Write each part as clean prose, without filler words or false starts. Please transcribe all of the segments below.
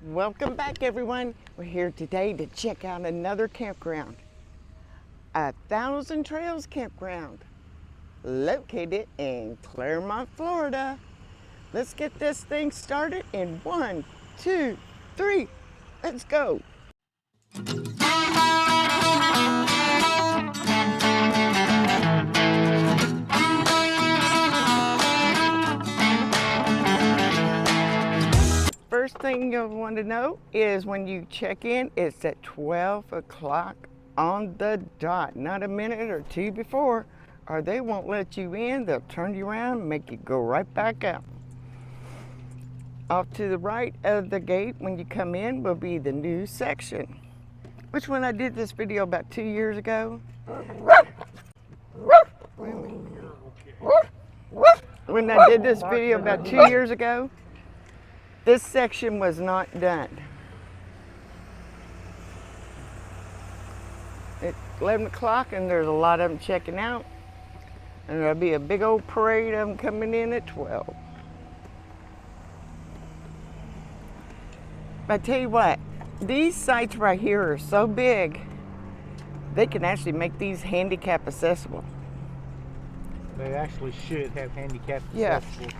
Welcome back, everyone. We're here today to check out another campground, a Thousand Trails Campground, located in Clermont, Florida. Let's get this thing started in 1, 2, 3. Let's go. First thing you'll want to know is when you check in, it's at 12 o'clock on the dot, not a minute or two before, or they won't let you in. They'll turn you around and make you go right back out. Off to the right of the gate when you come in will be the new section, which when I did this video about 2 years ago, when I did this video about 2 years ago, this section was not done. It's 11 o'clock and there's a lot of them checking out. And there'll be a big old parade of them coming in at 12. But I tell you what, these sites right here are so big, they can actually make these handicap accessible. They actually should have handicap Yeah. accessible.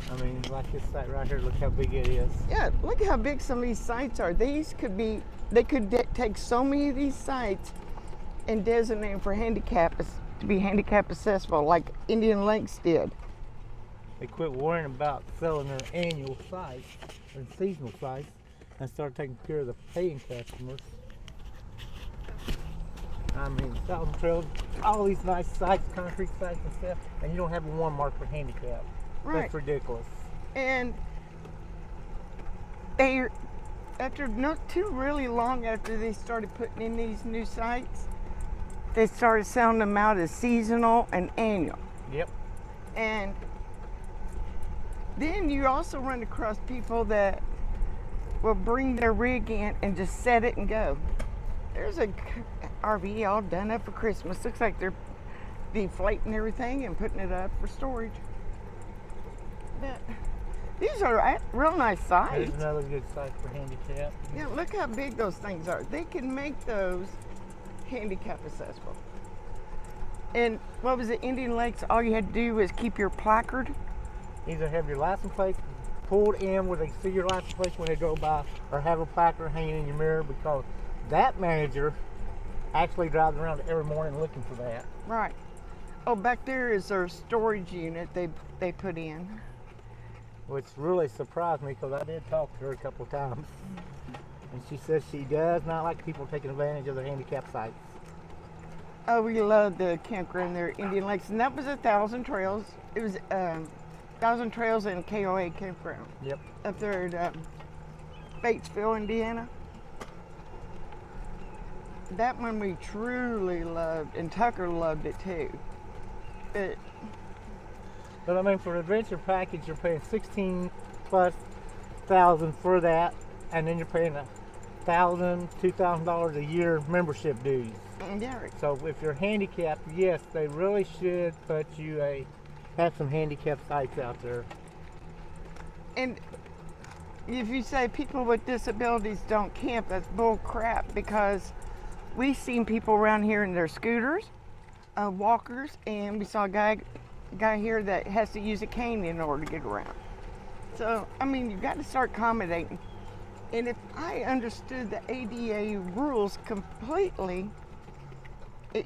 I mean, like this site right here, look how big it is. Yeah, look how big some of these sites are. These could be, they could take so many of these sites and designate them for handicap, to be handicap accessible, like Indian Lakes did. They quit worrying about selling their annual sites and seasonal sites and started taking care of the paying customers. I mean, Thousand Trails, all these nice sites, concrete sites and stuff, and you don't have one marked for handicap. Right. That's ridiculous. And they, after not too really long after they started putting in these new sites, they started selling them out as seasonal and annual. Yep. And then you also run across people that will bring their rig in and just set it and go. There's a RV all done up for Christmas. Looks like they're deflating everything and putting it up for storage. But these are real nice sites. There's another good site for handicap. Yeah, look how big those things are. They can make those handicap accessible. And what was it, Indian Lakes, all you had to do was keep your placard. Either have your license plate pulled in where they see your license plate when they go by, or have a placard hanging in your mirror, because that manager actually drives around every morning looking for that. Right. Oh, back there is their storage unit they put in. Which really surprised me, because I did talk to her a couple of times. And she says she does not like people taking advantage of their handicap sites. Oh, we love the campground there at Indian Lakes. And that was a Thousand Trails. It was Thousand Trails and KOA campground. Yep. Up there at Batesville, Indiana. That one we truly loved, and Tucker loved it too. But I mean, for an adventure package, you're paying 16 plus thousand for that, and then you're paying $1,000, $2,000 a year membership dues. Yeah. So if you're handicapped, yes, they really should put you have some handicap sites out there. And if you say people with disabilities don't camp, that's bull crap, because we've seen people around here in their scooters, walkers, and we saw a guy here that has to use a cane in order to get around. So, I mean, you've got to start accommodating. And if I understood the ADA rules completely,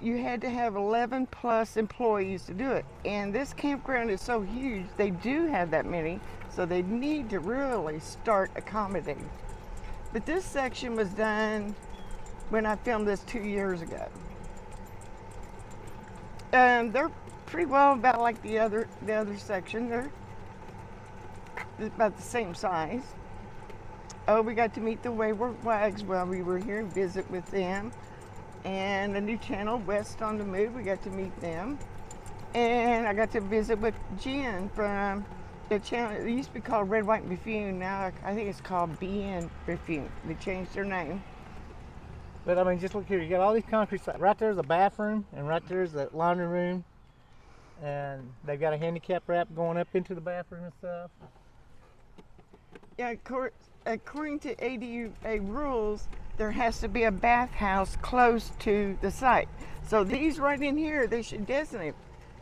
you had to have 11 plus employees to do it. And this campground is so huge, they do have that many, so they need to really start accommodating. But this section was done when I filmed this 2 years ago. They're pretty well about like the other section. They're about the same size. Oh, we got to meet the Wayward Wags while we were here and visit with them. And a new channel, West on the Move, we got to meet them. And I got to visit with Jen from the channel. It used to be called Red, White, and Buffoon. Now I think it's called BN Buffoon. They changed their name. But I mean, just look here. You got all these concrete sites. Right there's a bathroom, and right there's the laundry room. And they've got a handicap ramp going up into the bathroom and stuff. Yeah, according to ADA rules, there has to be a bathhouse close to the site. So these right in here, they should designate.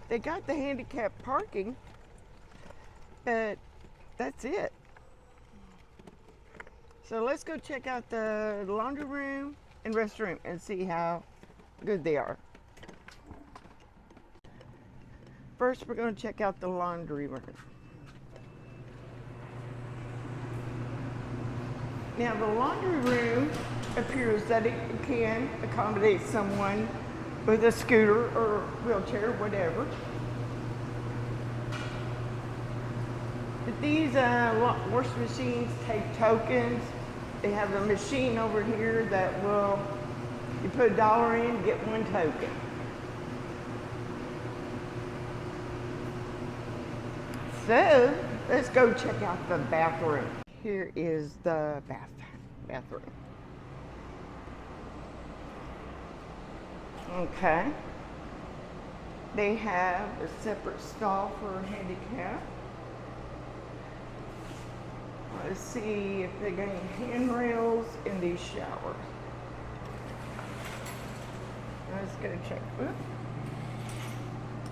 They got the handicap parking, but that's it. So let's go check out the laundry room and restroom and see how good they are. First, we're going to check out the laundry room. Now, the laundry room appears that it can accommodate someone with a scooter or wheelchair, whatever. But these washing machines take tokens. They have a machine over here that will, you put $1 in, get 1 token. So, let's go check out the bathroom. Here is the bathroom. Okay. They have a separate stall for handicap. Let's see if they got any handrails in these showers. Let's go check. Oops.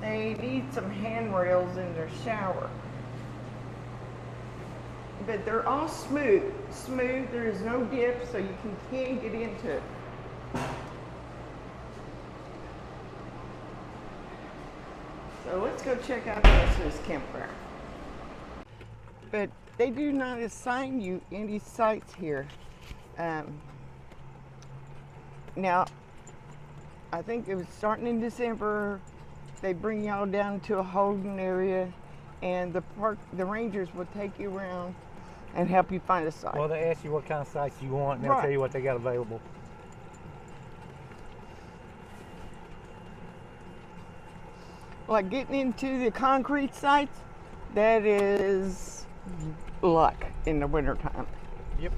They need some handrails in their shower. But they're all smooth. There is no dip, so you can get into it. So let's go check out the rest of this campground. But they do not assign you any sites here. Now, I think it was starting in December. They bring y'all down to a holding area, and the rangers will take you around and help you find a site. Well, they ask you what kind of sites you want, and they'll Right. tell you what they got available. Like getting into the concrete sites, that is luck in the wintertime. Yep.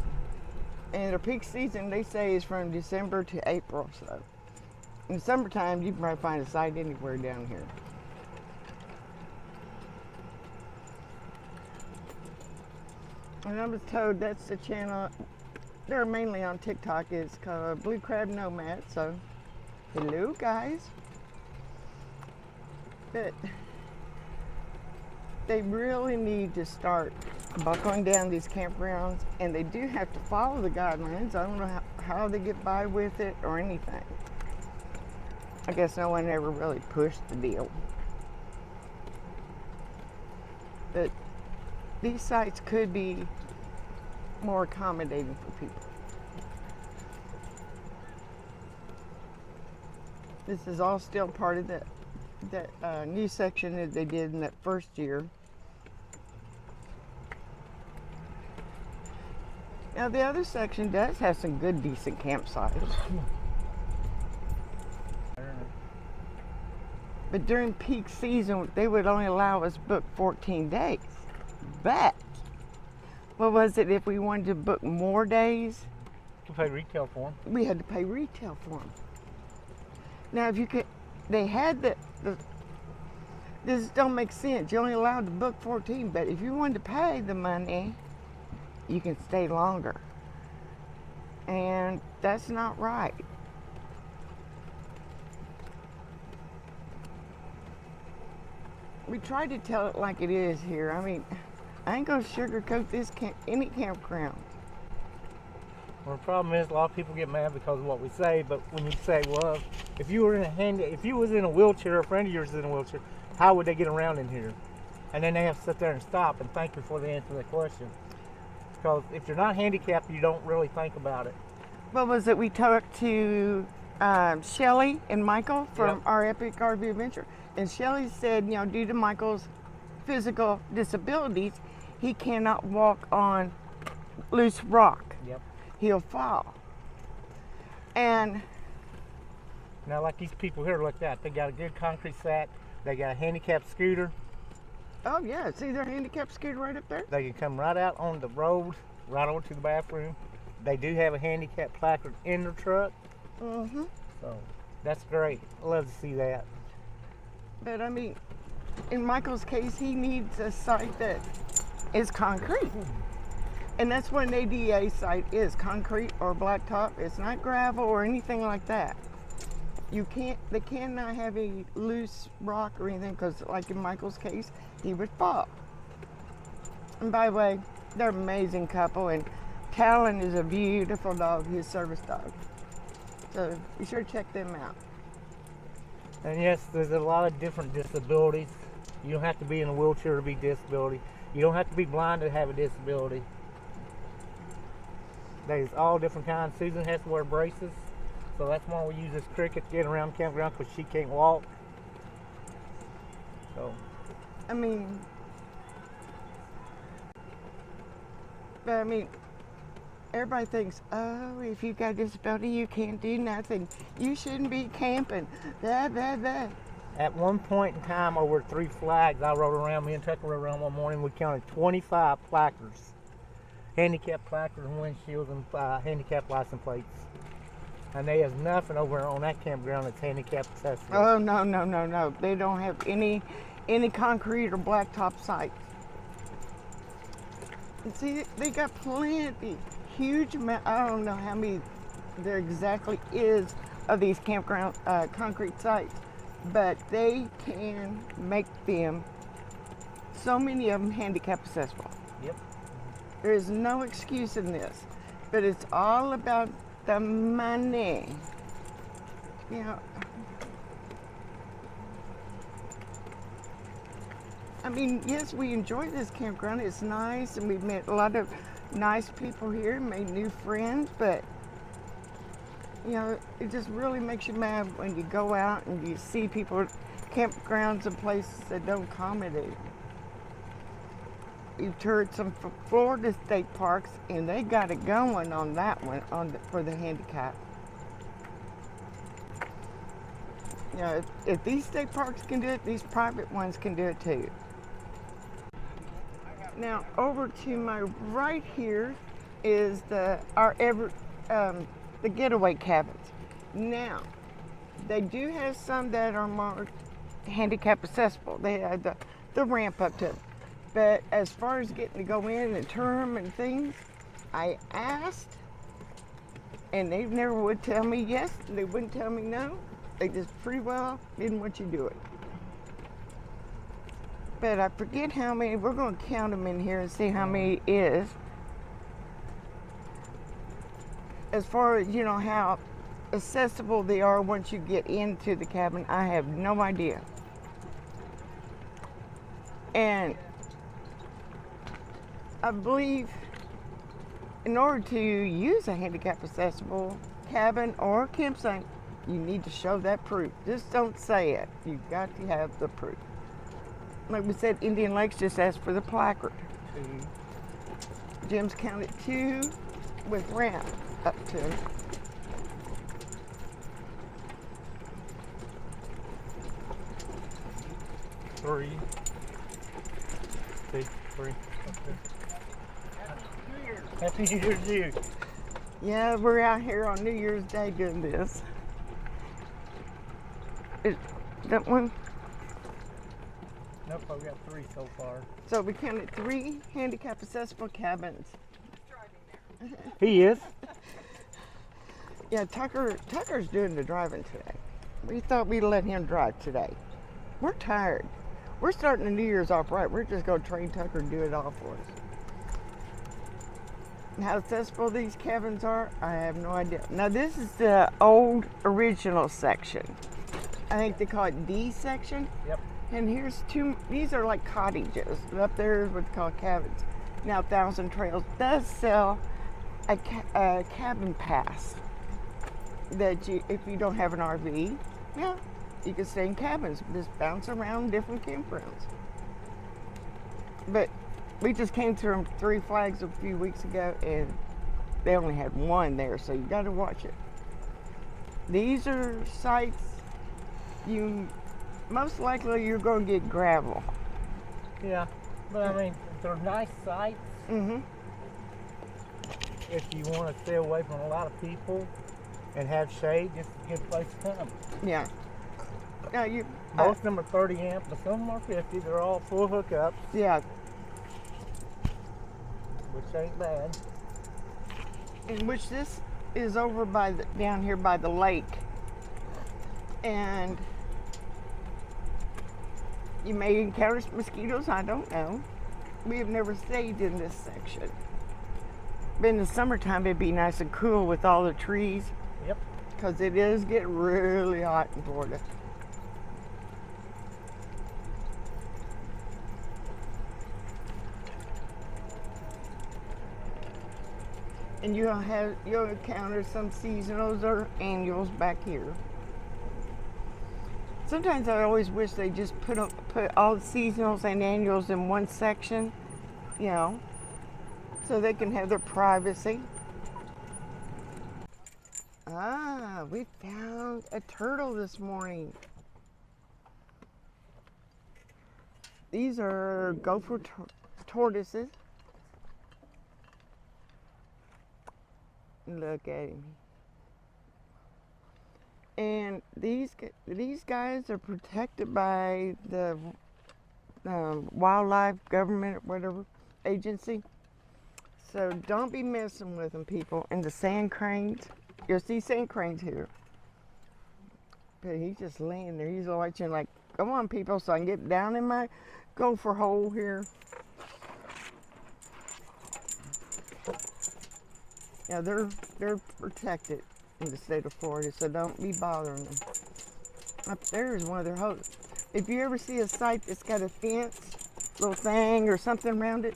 And the peak season, they say, is from December to April. So in the summertime, you can probably find a site anywhere down here. And I was told that's the channel. They're mainly on TikTok. It's called Blue Crab Nomad. So, hello guys. But they really need to start buckling down these campgrounds, and they do have to follow the guidelines. I don't know how they get by with it or anything. I guess no one ever really pushed the deal. But these sites could be more accommodating for people. This is all still part of that new section that they did in that first year. Now the other section does have some good, decent campsites. But during peak season, they would only allow us book 14 days. But what was it, if we wanted to book more days? You pay retail for them. We had to pay retail for them. Now, if you could, they had this don't make sense. You're only allowed to book 14, but if you wanted to pay the money, you can stay longer. And that's not right. We tried to tell it like it is here. I mean, I ain't gonna sugarcoat this any campground. Well, the problem is a lot of people get mad because of what we say, but when you say, well, if you was in a wheelchair, a friend of yours is in a wheelchair, how would they get around in here? And then they have to sit there and stop and think before they answer that question. Because if you're not handicapped, you don't really think about it. What was it? We talked to Shelly and Michael from Yep. our Epic RV Adventure. And Shelly said, you know, due to Michael's physical disabilities, he cannot walk on loose rock. Yep. He'll fall. And Now, like these people here, look at that. They got a good concrete set. They got a handicapped scooter. oh yeah, see their handicapped scooter right up there? They can come right out on the road, right over to the bathroom. They do have a handicap placard in their truck. Mm-hmm. So that's great. I love to see that. But I mean, in Michael's case, he needs a site that is concrete. And that's what an ADA site is, concrete or blacktop. It's not gravel or anything like that. They cannot have a loose rock or anything, because like in Michael's case, he would fall. And by the way, they're an amazing couple, and Talon is a beautiful dog, his service dog. So be sure to check them out. And yes, there's a lot of different disabilities. You don't have to be in a wheelchair to be disability. You don't have to be blind to have a disability. There's all different kinds. Susan has to wear braces, so that's why we use this cricket to get around the campground, because she can't walk. So, I mean, everybody thinks, oh, if you've got a disability, you can't do nothing. You shouldn't be camping. That. at one point in time, over 3 flags, me and Tucker rode around one morning, we counted 25 placards. Handicap placards and windshields and handicap license plates. And there's nothing over on that campground that's handicap accessible. Oh, no. They don't have any concrete or blacktop sites. And see, they got plenty, huge amount, I don't know how many there exactly is of these campground concrete sites, but they can make them, so many of them, handicap accessible. Yep. There is no excuse in this, but it's all about the money. You know, I mean, yes, we enjoy this campground. It's nice, and we've met a lot of nice people here, made new friends, but you know, it just really makes you mad when you go out and you see people at campgrounds and places that don't accommodate. You've toured some Florida state parks, and they got it going on that one for the handicap. You know, if these state parks can do it, these private ones can do it too. Now, over to my right here is the getaway cabins. Now, they do have some that are more handicap accessible. They have the ramp up to it. But as far as getting to go in and tour them and things, I asked, and they never would tell me yes. They wouldn't tell me no. They just pretty well didn't want you to do it. But I forget how many. We're going to count them in here and see how many it is. As far as, you know, how accessible they are once you get into the cabin, I have no idea. And I believe in order to use a handicap accessible cabin or campsite, you need to show that proof. Just don't say it. You've got to have the proof. Like we said, Indian Lakes just asked for the placard. Jim's counted 2 with ramp up to. Three. Happy New Year's to you. Yeah, we're out here on New Year's Day doing this. Is that one? Nope, I've got 3 so far. So we counted 3 handicap accessible cabins. He is. Yeah, Tucker's doing the driving today. We thought we'd let him drive today. We're tired. We're starting the New Year's off right. We're just going to train Tucker and do it all for us. How accessible these cabins are, I have no idea. Now this is the old original section. I think they call it D section. Yep. And here's 2, these are like cottages. Up there is what's called cabins. Now Thousand Trails does sell a cabin pass that you, if you don't have an RV, yeah, you can stay in cabins, just bounce around different campgrounds. But we just came through 3 flags a few weeks ago, and they only had 1 there, so you got to watch it. These are sites most likely you're going to get gravel. Yeah, but I mean, they're nice sites. Mm-hmm. If you want to stay away from a lot of people and have shade, this is a good place to come. Yeah. Now Most of them are 30 amp, but some are 50. They're all full hookups. Yeah. which ain't bad. In which this is over by down here by the lake. And you may encounter mosquitoes, I don't know. We have never stayed in this section. But in the summertime, it'd be nice and cool with all the trees. Yep. Because it is getting really hot in Florida. And you'll encounter some seasonals or annuals back here. Sometimes I always wish they just put all the seasonals and annuals in one section, you know, so they can have their privacy. Ah, we found a turtle this morning. These are gopher tortoises. Look at him. And these guys are protected by the wildlife government, whatever agency. So don't be messing with them, people. And the sand cranes, you'll see sand cranes here. But he's just laying there. He's watching like, come on, people, so I can get down in my gopher hole here. Yeah, they're protected in the state of Florida, so don't be bothering them. Up there is one of their holes. If you ever see a site that's got a fence, little thing or something around it,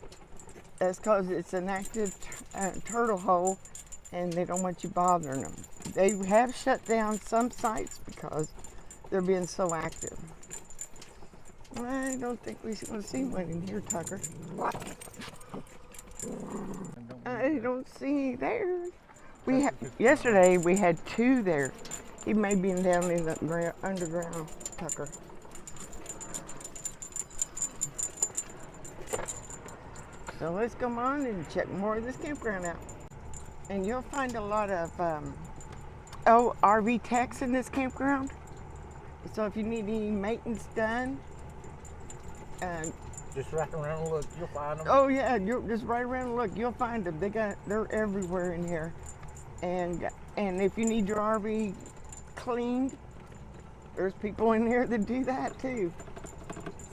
that's because it's an active turtle hole, and they don't want you bothering them. They have shut down some sites because they're being so active. I don't think we're going to see one in here, Tucker. I don't see there. Yesterday we had 2 there. He may be down in the underground, Tucker. So let's come on and check more of this campground out. And you'll find a lot of RV techs in this campground. So if you need any maintenance done, just right around and look, you'll find them. Oh yeah, you're just right around and look, you'll find them. They're everywhere in here. And if you need your RV cleaned, there's people in here that do that too.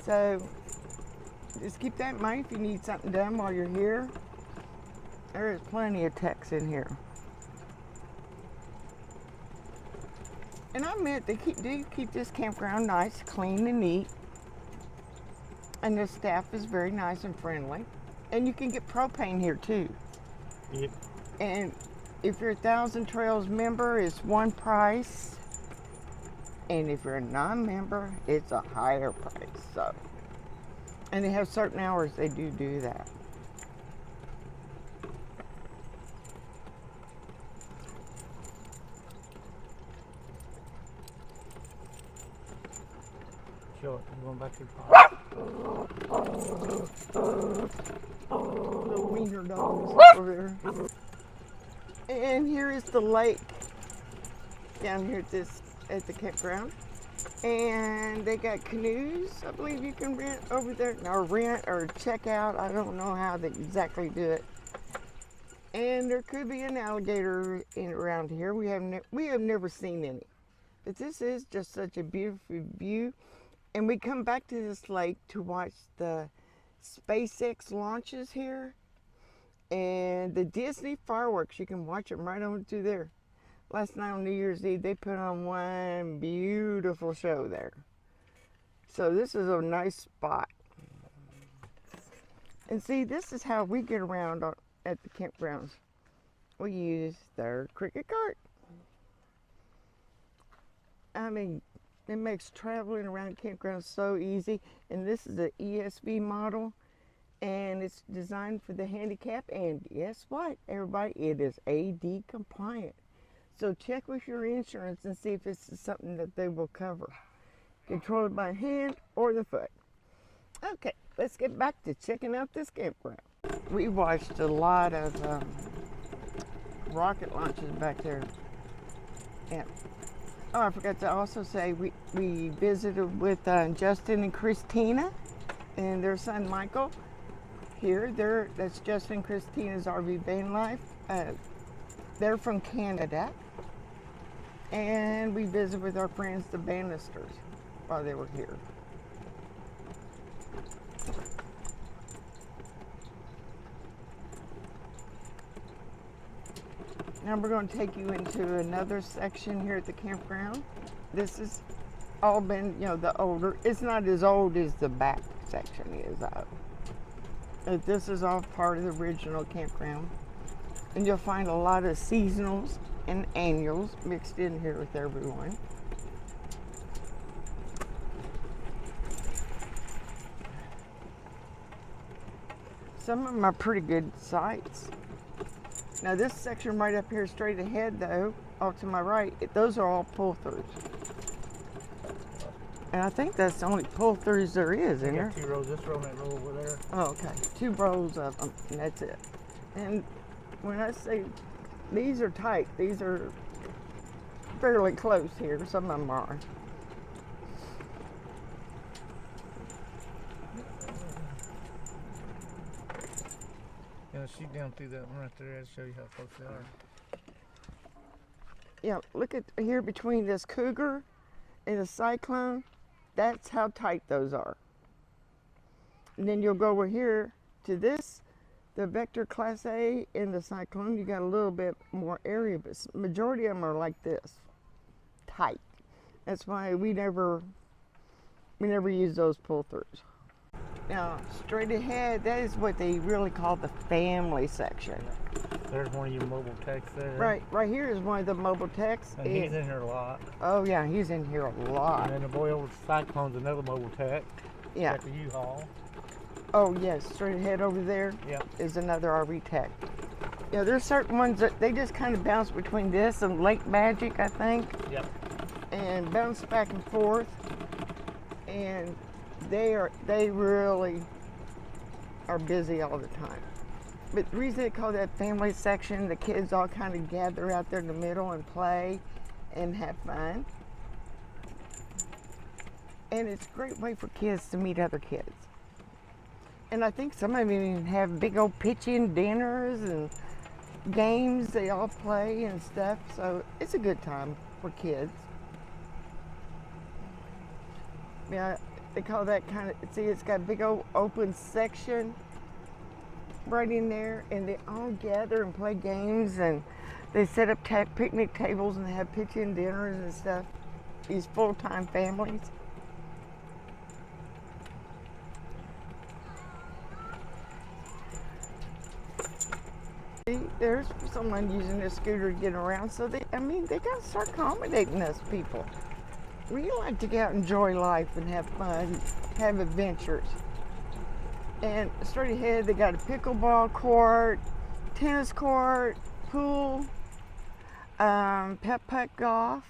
So just keep that in mind if you need something done while you're here. There is plenty of techs in here. And I admit they do keep this campground nice, clean, and neat. And the staff is very nice and friendly. And you can get propane here too. Yep. And if you're a Thousand Trails member, it's one price. And if you're a non-member, it's a higher price. So, and they have certain hours they do that. Sure, I'm going back to the Little wiener dogs over there. And here is the lake down here at the campground. And they got canoes, I believe you can rent over there, or rent or check out. I don't know how they exactly do it. And there could be an alligator around here. We have never seen any. But this is just such a beautiful view. And we come back to this lake to watch the SpaceX launches here. And the Disney fireworks, you can watch them right on through there. Last night on New Year's Eve, they put on one beautiful show there. So this is a nice spot. And see, this is how we get around at the campgrounds. We use their cricket cart. I mean, it makes traveling around campgrounds so easy. And this is the ESV model. And it's designed for the handicap. And guess what, everybody? It is AD compliant. So check with your insurance and see if this is something that they will cover. Controlled by hand or the foot. Okay, let's get back to checking out this campground. We watched a lot of rocket launches back there. Yeah. Oh, I forgot to also say we visited with Justin and Christina and their son Michael. here. That's Justin and Christina's RV Van Life. They're from Canada. And we visited with our friends, the Bannisters, while they were here. Now we're going to take you into another section here at the campground. This has all been, you know, the older. It's not as old as the back section is. But this is all part of the original campground. And you'll find a lot of seasonals and annuals mixed in here with everyone. Some of them are pretty good sites. Now this section right up here straight ahead though, off to my right, those are all pull-throughs. And I think that's the only pull-throughs there is, isn't there? 2 rows, this row and that row over there. Oh, okay. 2 rows of them, and that's it. And when I say these are tight, these are fairly close here. Some of them are. Yeah, shoot down through that one right there. I'll show you how close they are. Yeah, look at here between this Cougar and the Cyclone. That's how tight those are. And then you'll go over here to this, the Vector Class A and the Cyclone. You got a little bit more area, but majority of them are like this, tight. That's why we never use those pull-throughs. Now, straight ahead, that is what they really call the family section. There's one of your mobile techs there. Right here is one of the mobile techs. And he's in here a lot. Oh yeah, he's in here a lot. And then the boy over the Cyclone's another mobile tech. Yeah. At the U-Haul. Oh yes, straight ahead over there is another RV tech. Yeah, there's certain ones that they just kind of bounce between this and Lake Magic, I think. Yep. And bounce back and forth. And they really are busy all the time. But the reason they call that family section, the kids all kind of gather out there in the middle and play and have fun. And it's a great way for kids to meet other kids. And I think some of them even have big old pitch-in dinners and games they all play and stuff. So it's a good time for kids. Yeah, they call that kind of, see, it's got a big old open section right in there, and they all gather and play games, and they set up picnic tables and have pitch-in dinners and stuff. These full-time families. See, there's someone using their scooter to get around, so they got to start accommodating us people. We like to get out and enjoy life and have fun, have adventures. And straight ahead, they got a pickleball court, tennis court, pool, putt golf.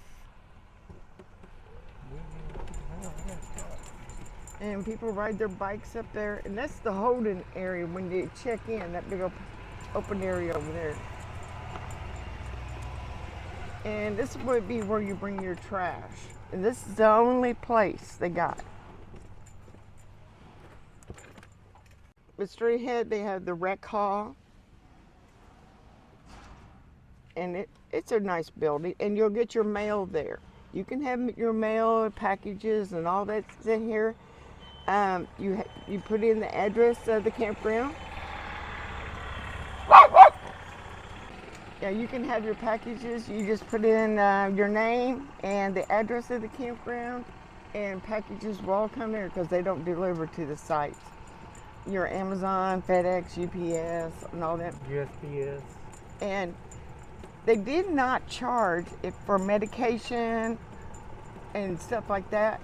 And people ride their bikes up there. And that's the holding area when you check in, that big open area over there. And this would be where you bring your trash. And this is the only place they got. But straight ahead, they have the rec hall. And it's a nice building, and you'll get your mail there. You can have your mail, packages, and all that's in here. You put in the address of the campground. Yeah, you can have your packages. You just put in your name and the address of the campground, and packages will all come there because they don't deliver to the sites. Your Amazon, FedEx, UPS, and all that. USPS. And they did not charge it for medication and stuff like that.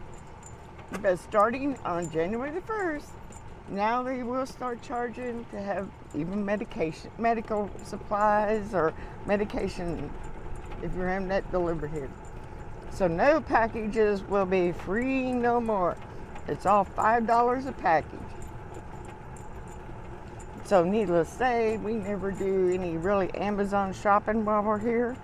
But starting on January the 1st, now they will start charging to have even medication, medical supplies or medication if you're having that delivered here. So no packages will be free no more. It's all $5 a package. So needless to say, we never do any really Amazon shopping while we're here.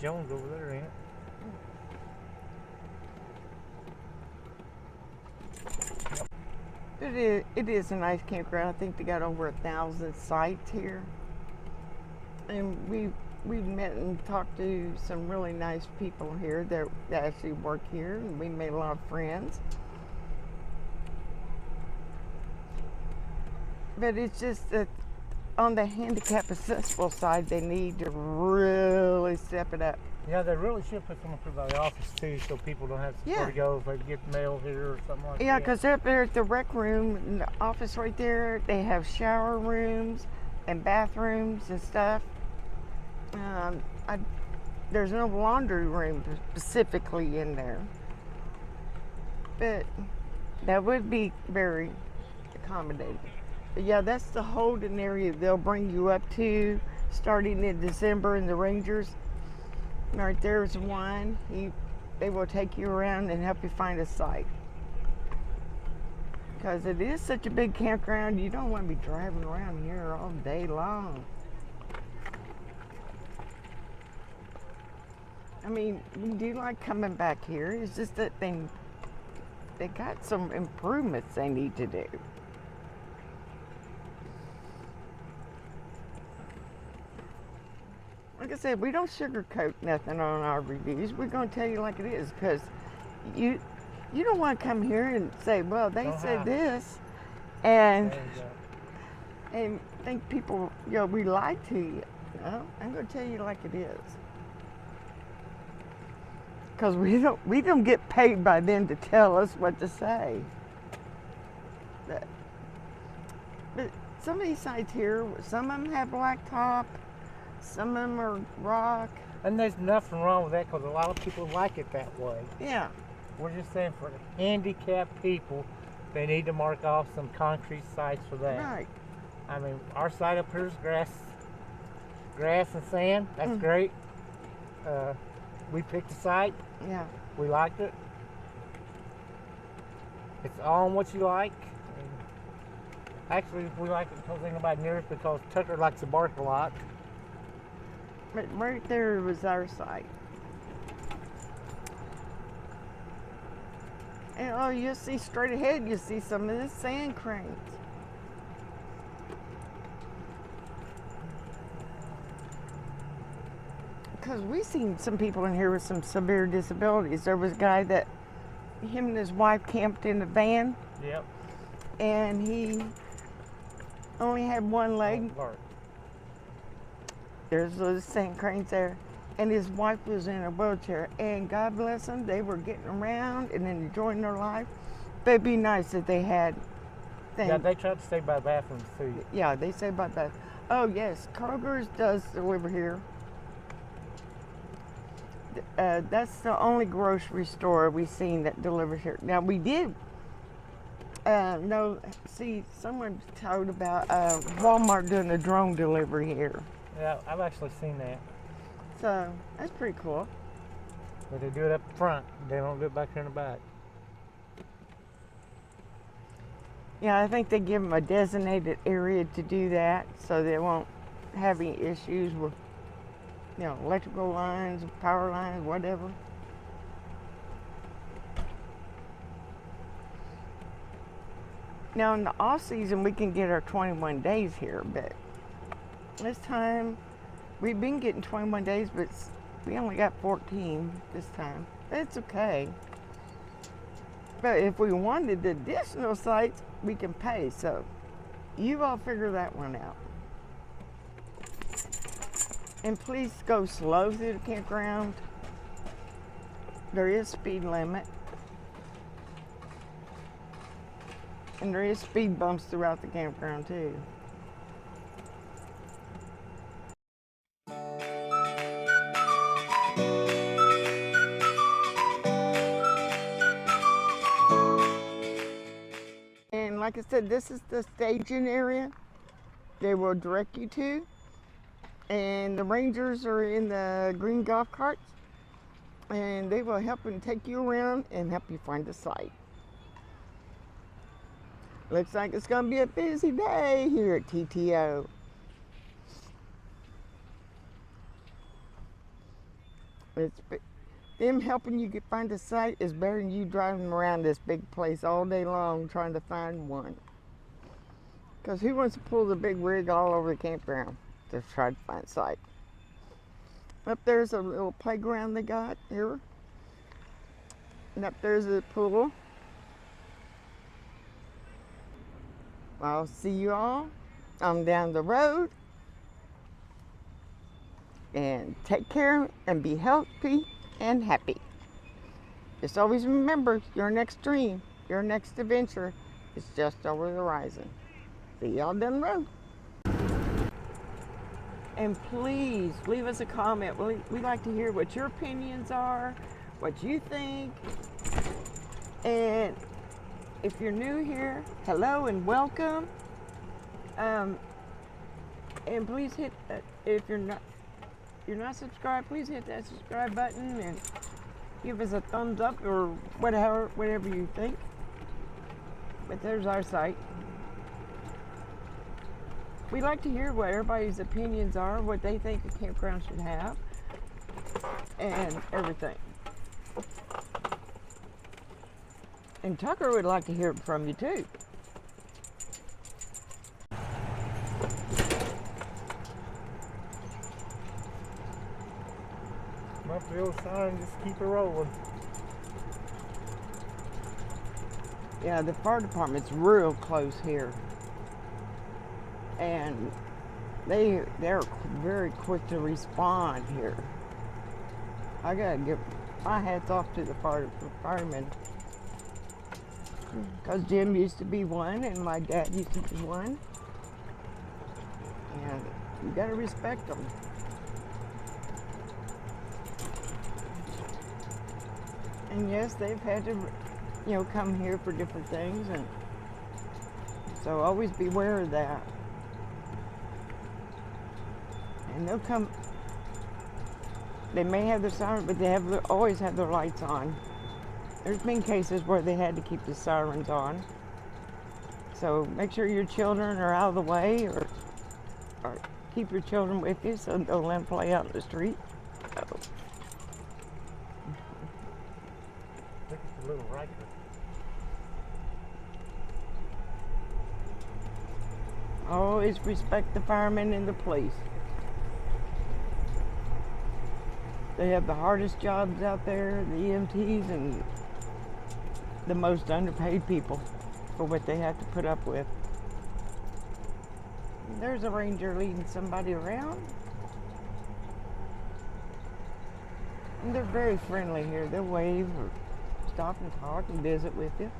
Jones over there, ain't it? It is a nice campground. I think they got over 1,000 sites here, and we've met and talked to some really nice people here that actually work here, and we made a lot of friends. But it's just that on the handicap accessible side, they need to really step it up. Yeah, they really should put someone through by the office too, so people don't have to to go if they get mail here or something like that. Yeah, because up there at the rec room, in the office right there, they have shower rooms and bathrooms and stuff. There's no laundry room specifically in there, but that would be very accommodating. But yeah, that's the Holden area they'll bring you up to starting in December in the Rangers. Right there's one. They will take you around and help you find a site. Because it is such a big campground, you don't want to be driving around here all day long. I mean, we do like coming back here. It's just that they got some improvements they need to do. Like I said, we don't sugarcoat nothing on our reviews. We're going to tell you like it is, because you don't want to come here and say, well, they said this, and think people, we lied to you. No, I'm going to tell you like it is. Because we don't get paid by them to tell us what to say. But some of these sites here, some of them have blacktop, some of them are rock. And there's nothing wrong with that, because a lot of people like it that way. Yeah. We're just saying for the handicapped people, they need to mark off some concrete sites for that. Right. I mean, our site up here is grass and sand. That's great. We picked the site. Yeah. We liked it. It's on what you like. And actually, we like it because ain't nobody near us, because Tucker likes to bark a lot. But right there was our site. And you'll see straight ahead, you'll see some of the sand cranes. Because we've seen some people in here with some severe disabilities. There was a guy that him and his wife camped in a van. Yep. And he only had one leg. There's those sand cranes there. And his wife was in a wheelchair. And God bless them, they were getting around and enjoying their life. But it'd be nice if they had things. Yeah, they try to stay by bathrooms too. Yeah, they say about that. Oh yes, Kroger's does deliver here. That's the only grocery store we've seen that delivers here. Now we did someone told about Walmart doing a drone delivery here. Yeah, I've actually seen that. So that's pretty cool. But they do it up front. They don't do it back here in the back. Yeah, I think they give them a designated area to do that, so they won't have any issues with, electrical lines, power lines, whatever. Now in the off season, we can get our 21 days here, but this time we've been getting 21 days, but we only got 14 this time. It's okay. But if we wanted the additional sites, we can pay. So you all figure that one out. And please go slow through the campground. There is speed limit. And there is speed bumps throughout the campground too. And like I said, this is the staging area they will direct you to. And the rangers are in the green golf carts, and they will help and take you around and help you find the site. Looks like it's going to be a busy day here at TTO. Them helping you find a site is better than you driving around this big place all day long trying to find one. Because who wants to pull the big rig all over the campground to try to find a site? Up there's a little playground they got here. And up there's a pool. I'll see you all on down the road. And take care and be healthy and happy. Just always remember, your next dream, your next adventure is just over the horizon. See y'all down the road. And please leave us a comment. We'd like to hear what your opinions are, what you think. And if you're new here, hello and welcome. And please hit, if you're not subscribed, please hit that subscribe button and give us a thumbs up or whatever you think. But there's our site. We'd like to hear what everybody's opinions are, what they think a campground should have, and everything. And Tucker would like to hear from you too. Up the old sign, just keep it rolling. Yeah, the fire department's real close here. And they're very quick to respond here. I gotta give my hats off to the firemen. Because Jim used to be one and my dad used to be one. And you gotta respect them. And yes, they've had to, come here for different things, and so always beware of that. And they'll come. They may have their siren, but they always have their lights on. There's been cases where they had to keep the sirens on. So make sure your children are out of the way, or keep your children with you, so don't let them play out in the street. So. Look at the little Riker. Always respect the firemen and the police. They have the hardest jobs out there, the EMTs, and the most underpaid people for what they have to put up with. There's a ranger leading somebody around. And they're very friendly here. They'll wave or stop and talk and visit with you.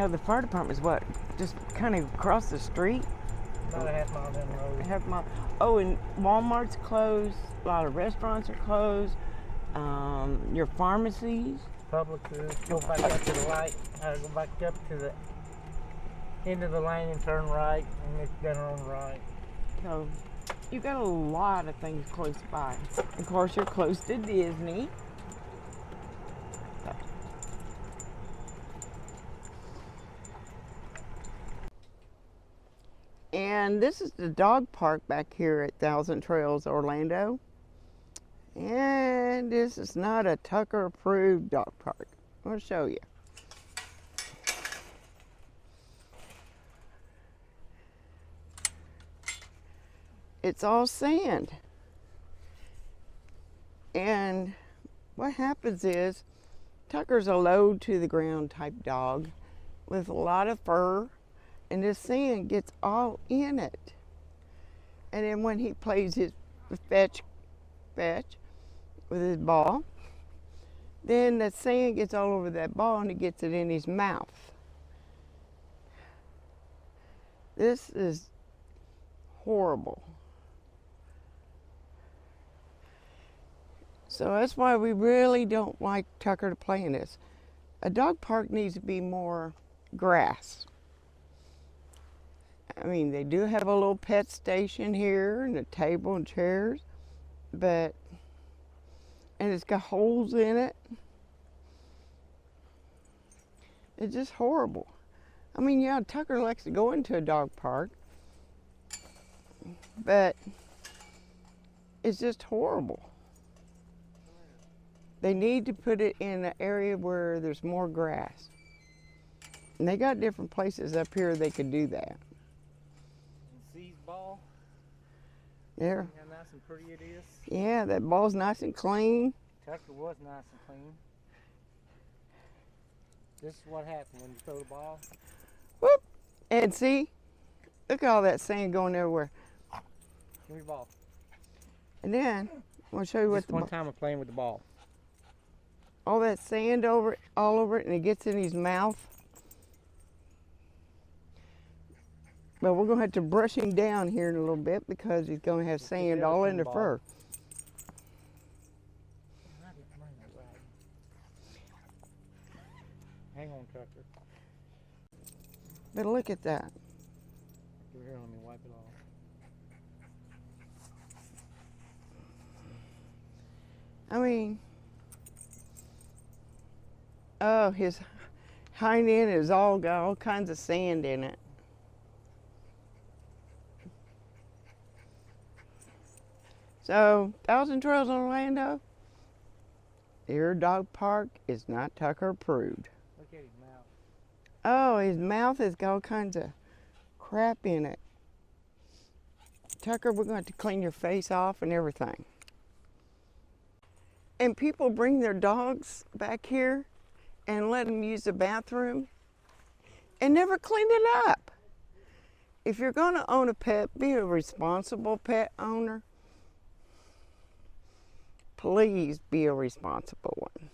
The fire department is what? Just kind of across the street? About a half mile down the road. A half mile. Oh, and Walmart's closed. A lot of restaurants are closed. Your pharmacies. Publix is. Go back up to the light. Go back up to the end of the lane and turn right, and it's then on right. So you got a lot of things close by. Of course, you're close to Disney. And this is the dog park back here at Thousand Trails, Orlando. And this is not a Tucker approved dog park. I'll show you. It's all sand. And what happens is Tucker's a low to the ground type dog with a lot of fur. And the sand gets all in it. And then when he plays his fetch with his ball, then the sand gets all over that ball and he gets it in his mouth. This is horrible. So that's why we really don't like Tucker to play in this. A dog park needs to be more grass. I mean, they do have a little pet station here and a table and chairs, but, and it's got holes in it. It's just horrible. I mean, yeah, Tucker likes to go into a dog park, but it's just horrible. They need to put it in an area where there's more grass. And they got different places up here they could do that. And C's ball. There. See how nice and pretty it is. Yeah, that ball's nice and clean. Tucker was nice and clean. This is what happens when you throw the ball. Whoop! And see, look at all that sand going everywhere. Give me the ball. And then, I'm going to show you what This the one time we're playing with the ball. all that sand over all over it, and it gets in his mouth. But we're going to have to brush him down here in a little bit because he's going to have sand all in the fur. Hang on, Tucker. But look at that. Give it here, let me wipe it off. I mean, oh, his hind end has all got all kinds of sand in it. So, Thousand Trails in Orlando, your dog park is not Tucker approved. Look at his mouth. Oh, his mouth has got all kinds of crap in it. Tucker, we're going to have to clean your face off and everything. And people bring their dogs back here and let them use the bathroom and never clean it up. If you're going to own a pet, be a responsible pet owner. Please be a responsible one.